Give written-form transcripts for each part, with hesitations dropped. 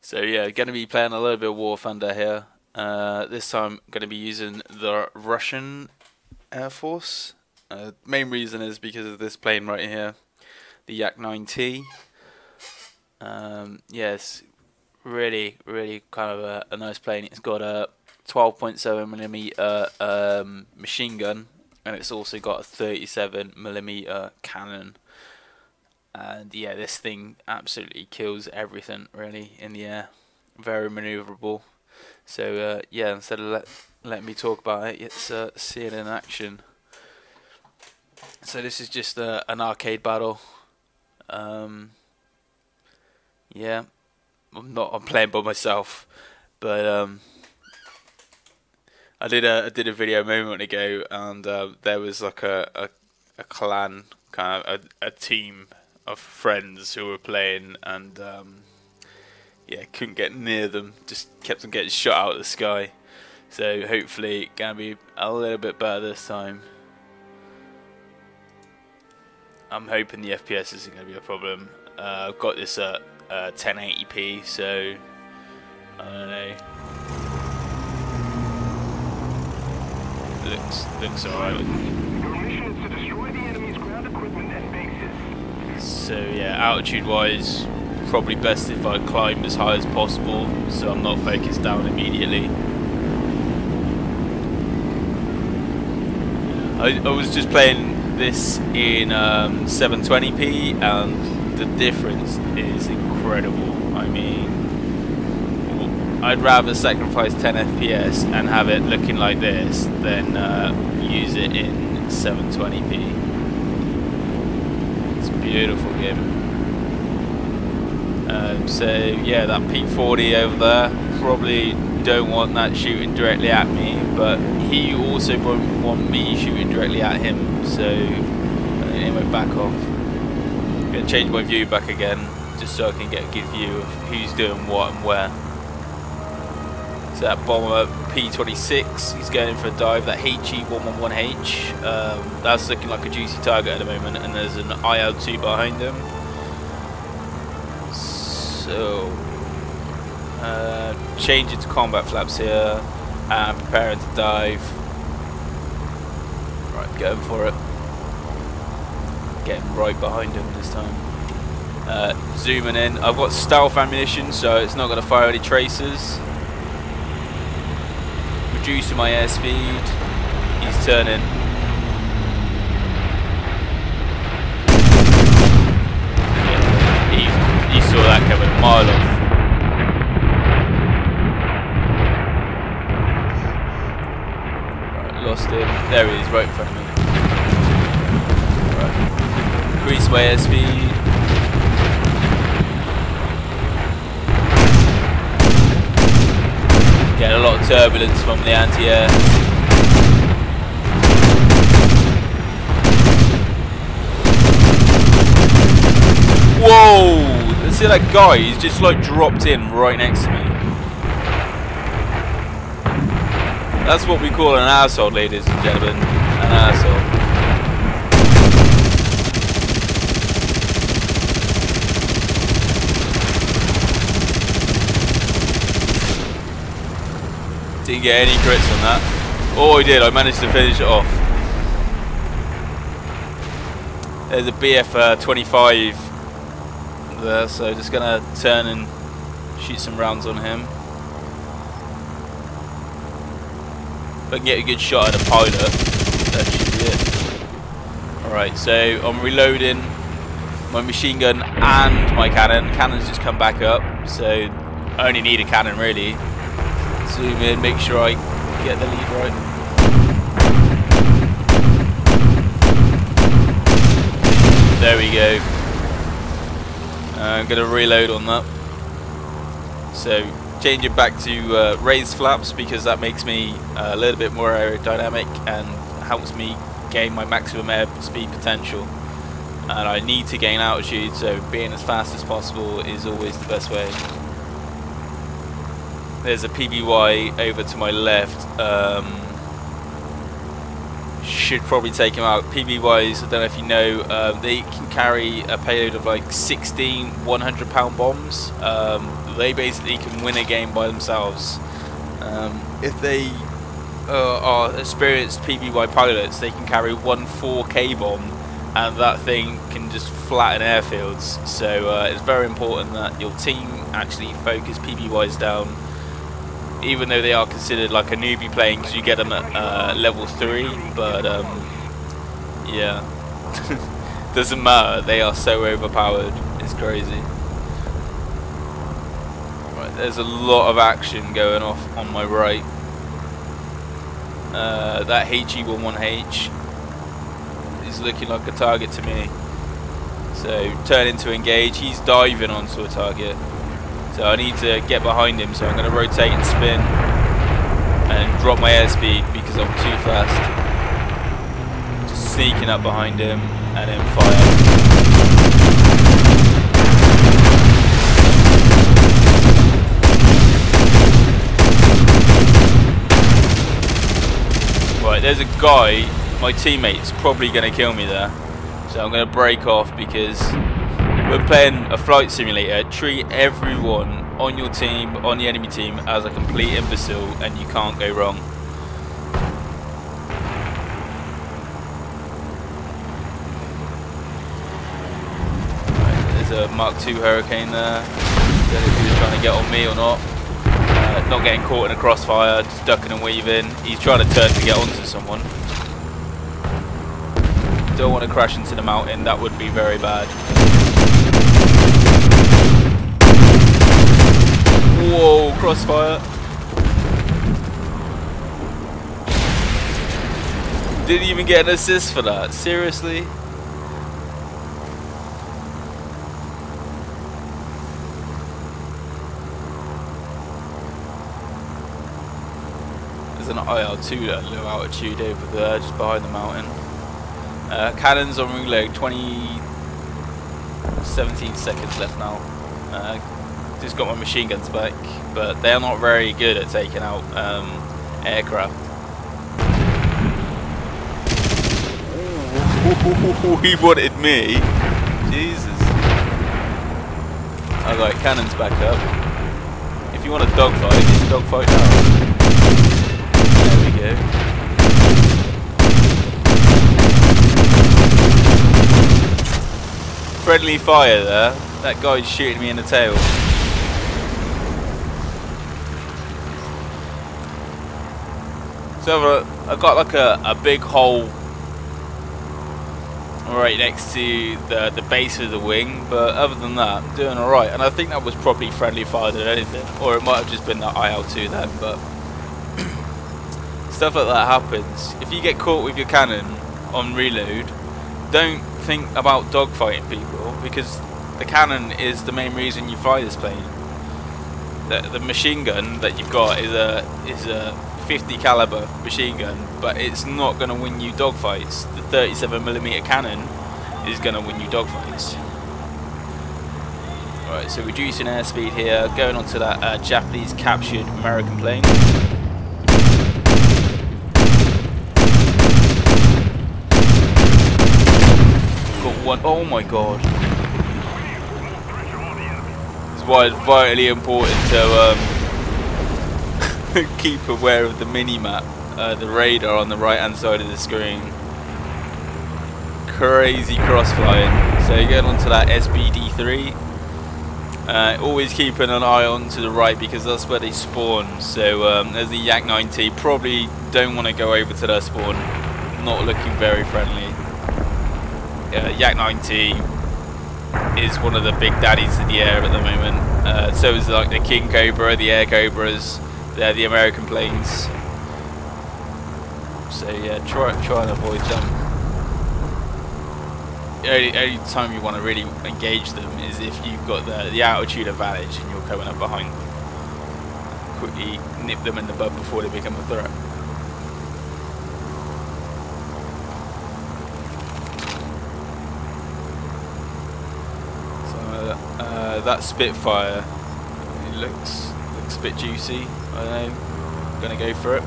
So yeah, going to be playing a little bit of War Thunder here. This time going to be using the Russian Airforce. Main reason is because of this plane right here, the Yak-9T. Yes, really kind of a nice plane. It's got a 12.7mm machine gun, and it's also got a 37mm cannon. And yeah, this thing absolutely kills everything really in the air. Very maneuverable. So yeah, instead of let me talk about it, let's see it in action. So this is just an arcade battle. Yeah, I'm playing by myself, but I did a video a moment ago, and there was like a clan, kind of a team of friends who were playing, and yeah, couldn't get near them, just kept on getting shot out of the sky. So hopefully gonna be a little bit better this time. I'm hoping the FPS isn't gonna be a problem. I've got this at 1080p, so I don't know. Looks alright. Your mission is to destroy the enemy's ground equipment and bases. So yeah, altitude wise, probably best if I climb as high as possible, so I'm not focused down immediately. I was just playing this in 720p, and the difference is incredible. I mean, I'd rather sacrifice 10 FPS and have it looking like this than use it in 720p. It's a beautiful game. So yeah, that P40 over there, probably don't want that shooting directly at me, but he also won't want me shooting directly at him, so anyway, back off. I'm going to change my view back again, just so I can get a good view of who's doing what and where. So that bomber P26, he's going for a dive, that HE111H, that's looking like a juicy target at the moment, and there's an IL-2 behind him. So, change it to combat flaps here, and preparing to dive. Right, going for it. Getting right behind him this time. Zooming in. I've got stealth ammunition, so it's not going to fire any tracers. Reducing my airspeed. He's turning. He saw that coming a mile off. Right, lost him. There he is, right in front of me. Right. Increase my airspeed. Get a lot of turbulence from the anti-air. Whoa! See that guy? He's just like dropped in right next to me. That's what we call an arsehole, ladies and gentlemen. An arsehole. Didn't get any crits on that. Oh, I did. I managed to finish it off. There's a BF-25 there, so just gonna turn and shoot some rounds on him. If I can get a good shot at a pilot, that should be it. Alright, so I'm reloading my machine gun and my cannon. Cannon's just come back up, so I only need a cannon really. Zoom in, make sure I get the lead right. There we go. I'm going to reload on that. So change it back to raised flaps, because that makes me a little bit more aerodynamic and helps me gain my maximum airspeed potential. And I need to gain altitude, so being as fast as possible is always the best way. There's a PBY over to my left, should probably take him out. PBYs, I don't know if you know, they can carry a payload of like 16 100-pound bombs. They basically can win a game by themselves. If they are experienced PBY pilots, they can carry one 4K bomb, and that thing can just flatten airfields. So it's very important that your team actually focus PBYs down, even though they are considered like a newbie plane, because you get them at level 3, but yeah, doesn't matter, they are so overpowered, it's crazy. Right, there's a lot of action going off on my right. That HE-11H is looking like a target to me, so turning to engage. He's diving onto a target, so I need to get behind him, so I'm going to rotate and spin and drop my airspeed because I'm too fast. Just sneaking up behind him and then fire. Right, there's a guy, my teammate's probably going to kill me there, so I'm going to break off because we're playing a flight simulator. Treat everyone on your team, on the enemy team, as a complete imbecile, and you can't go wrong. Right, there's a Mark II Hurricane there. Don't know if he was trying to get on me or not. Not getting caught in a crossfire, just ducking and weaving. He's trying to turn to get onto someone. Don't want to crash into the mountain, that would be very bad. Whoa, crossfire. Didn't even get an assist for that, seriously? There's an IL-2 at low altitude over there, just behind the mountain. Cannons on reload, 17 seconds left now. Just got my machine guns back, but they are not very good at taking out aircraft. He wanted me. Jesus. Alright, cannons back up. If you want a dogfight, it's a dogfight now. There we go. Friendly fire there. That guy's shooting me in the tail. So I've got like a big hole right next to the base of the wing, but other than that, I'm doing alright. And I think that was probably friendly fire than anything, or it might have just been that IL-2 then, but stuff like that happens. If you get caught with your cannon on reload, don't think about dogfighting people, because the cannon is the main reason you fly this plane. The machine gun that you've got is a 50 caliber machine gun, but it's not going to win you dogfights. The 37mm cannon is going to win you dogfights. Right, so reducing airspeed here, going on to that Japanese captured American plane. Got one, oh my god. This is why it's vitally important to keep aware of the mini-map, the radar on the right hand side of the screen. Crazy cross flying. So you're going on to that SBD3. Always keeping an eye on to the right because that's where they spawn. So there's the Yak-90. Probably don't want to go over to their spawn. Not looking very friendly. Yak-90 is one of the big daddies of the air at the moment. So is like the King Cobra, the Air Cobras. They're the American planes. So yeah, try and avoid them. The only time you want to really engage them is if you've got the altitude advantage and you're coming up behind them. Quickly nip them in the bud before they become a threat. So that Spitfire, it looks a bit juicy. I don't know, I'm gonna go for it.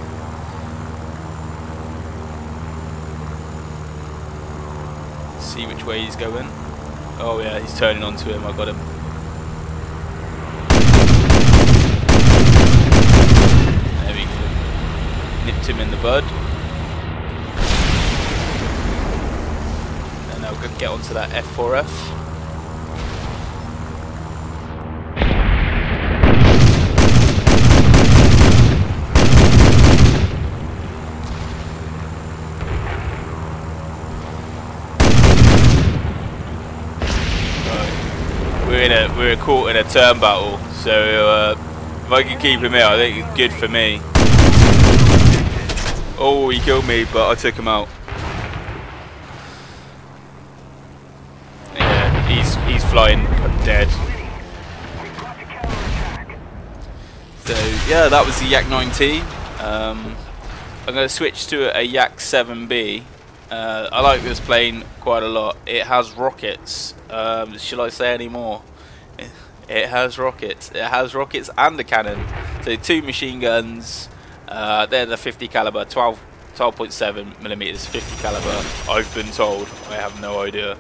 see which way he's going. Oh yeah, he's turning onto him. I got him. There we go. Nipped him in the bud. And now we'll get onto that F4F. We're caught in a turn battle, so if I can keep him here, I think it's good for me. Oh, he killed me, but I took him out. Yeah, he's flying dead. So yeah, that was the Yak 9T. I'm going to switch to a Yak 7B. I like this plane quite a lot. It has rockets. Shall I say any more? It has rockets. It has rockets and a cannon. So 2 machine guns. They're the 50 caliber, 12.7 millimeters, 50 caliber. I've been told. I have no idea.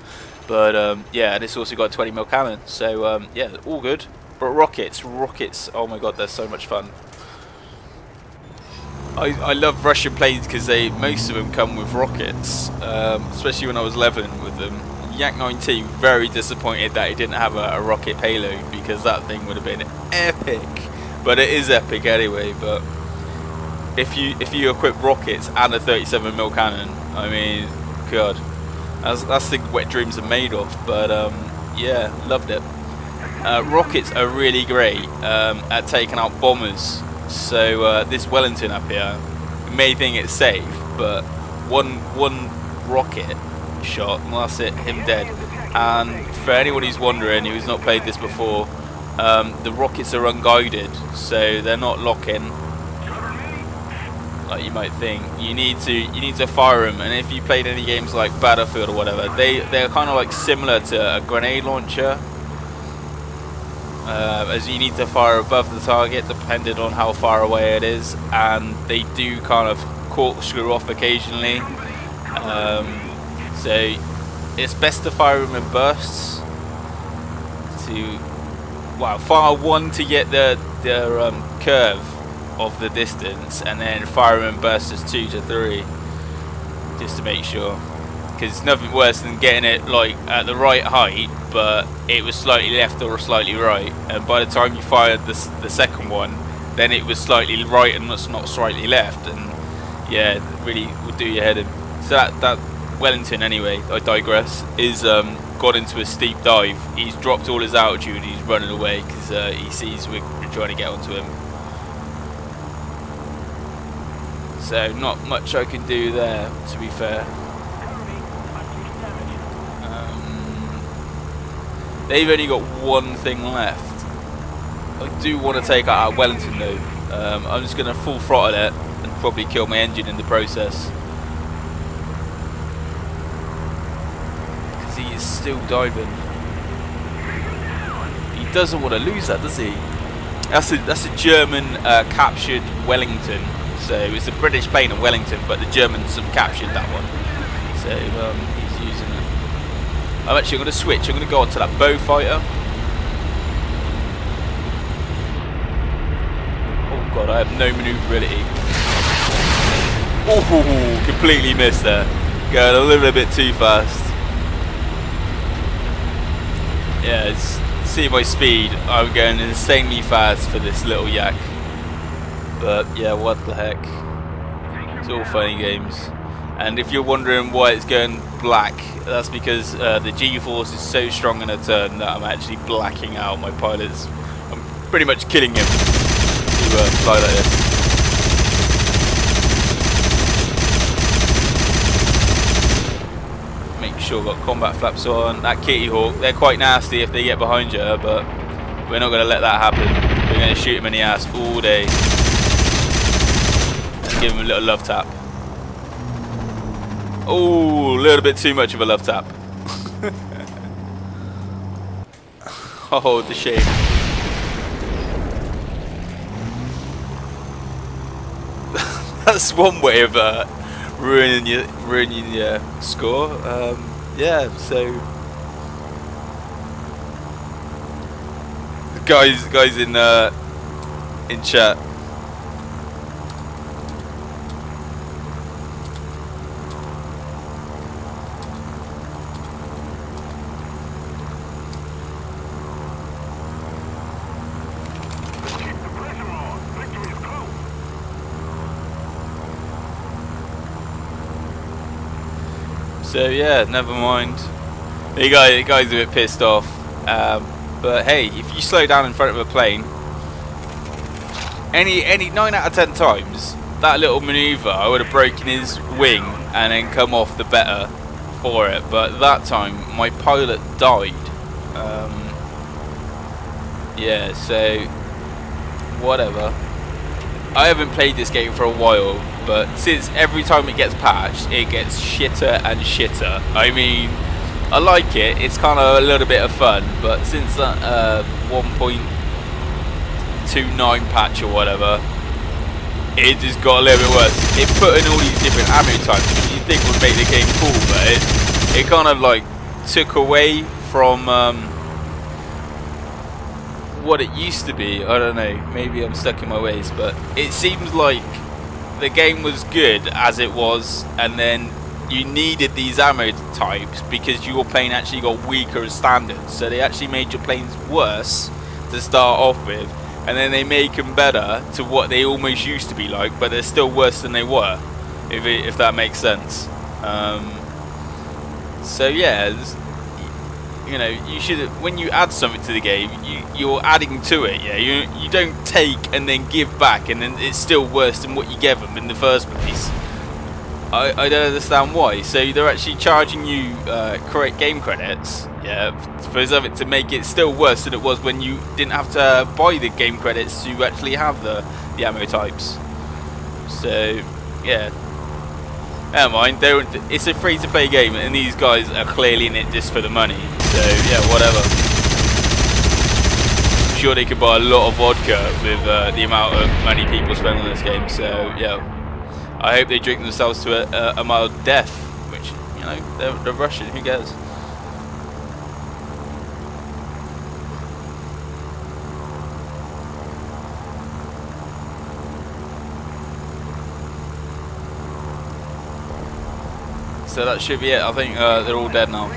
But yeah, and it's also got a 20 mil cannon. So yeah, all good. But rockets. Oh my god, they're so much fun. I love Russian planes because most of them come with rockets, especially when I was leveling with them. Yak 9T, very disappointed that it didn't have a rocket payload, because that thing would have been epic. But it is epic anyway. But if you equip rockets and a 37mm cannon, I mean, god, that's the wet dreams are made of. But yeah, loved it. Rockets are really great at taking out bombers. So this Wellington up here, you may think it's safe, but one rocket shot, and that's it, him dead. And for anyone who's wondering, who's not played this before, the rockets are unguided, so they're not locking like you might think. You need to fire them, and if you played any games like Battlefield or whatever, they're kind of like similar to a grenade launcher. As you need to fire above the target depending on how far away it is, and they do kind of corkscrew off occasionally. So it's best to fire them in bursts. Fire one to get the curve of the distance, and then fire them in bursts as 2 to 3, just to make sure. Because it's nothing worse than getting it like at the right height, but it was slightly left or slightly right, and by the time you fired the second one, then it was slightly right and not slightly left, and yeah, it really would do your head in. So that Wellington, anyway, I digress, is got into a steep dive. He's dropped all his altitude, he's running away because he sees we're trying to get onto him. So not much I can do there, to be fair. They've only got one thing left. I do want to take out Wellington though. I'm just going to full throttle it and probably kill my engine in the process. Because he is still diving. He doesn't want to lose that, does he? That's a German captured Wellington. So it's a British plane in Wellington, but the Germans have captured that one. So he's using it. I'm actually going to switch. I'm going to go on to that bow fighter. Oh god, I have no manoeuvrability. Oh, completely missed there. Going a little bit too fast. Yeah, see my speed. I'm going insanely fast for this little yak. But yeah, what the heck. It's all funny games. And if you're wondering why it's going black, that's because the G-force is so strong in a turn that I'm actually blacking out my pilots. I'm pretty much killing him to fly like this. Make sure I've got combat flaps on. That Kitty Hawk, they're quite nasty if they get behind you, but we're not going to let that happen. We're going to shoot him in the ass all day. And give him a little love tap. Oh, a little bit too much of a love tap. Oh, the shame. That's one way of ruining your score. yeah, so guys in chat. So yeah, never mind. You guys are a bit pissed off. But hey, if you slow down in front of a plane, any 9 out of 10 times, that little manoeuvre, I would have broken his wing and then come off the better for it. But that time, my pilot died. Yeah, so whatever. I haven't played this game for a while, but since every time it gets patched, it gets shitter and shitter. I mean, I like it, it's kind of a little bit of fun, but since that 1.29 patch or whatever, it just got a little bit worse. It put in all these different ammo types, which you think would make the game cool, but it kind of like took away from what it used to be. I don't know, maybe I'm stuck in my ways, but it seems like the game was good as it was, and then you needed these ammo types because your plane actually got weaker as standard, so they actually made your planes worse to start off with, and then they make them better to what they almost used to be like, but they're still worse than they were, if that makes sense. So yeah, you know, you should, when you add something to the game, you're adding to it. Yeah, you don't take and then give back, and then it's still worse than what you gave them in the first place. I don't understand why. So they're actually charging you correct game credits, yeah, for something to make it still worse than it was when you didn't have to buy the game credits to actually have the ammo types. So yeah. Never mind, it's a free-to-play game, and these guys are clearly in it just for the money. So yeah, whatever. I'm sure they could buy a lot of vodka with the amount of money people spend on this game. So yeah, I hope they drink themselves to a mild death. Which, you know, they're Russian. Who cares? So that should be it. I think they're all dead now.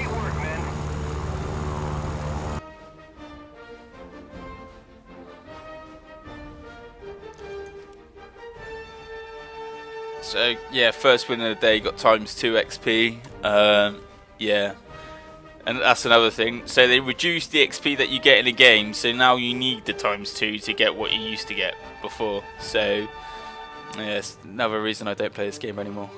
So yeah, first win of the day, got ×2 XP. Yeah, and that's another thing. So they reduced the XP that you get in a game, so now you need the ×2 to get what you used to get before. So yeah, it's another reason I don't play this game anymore.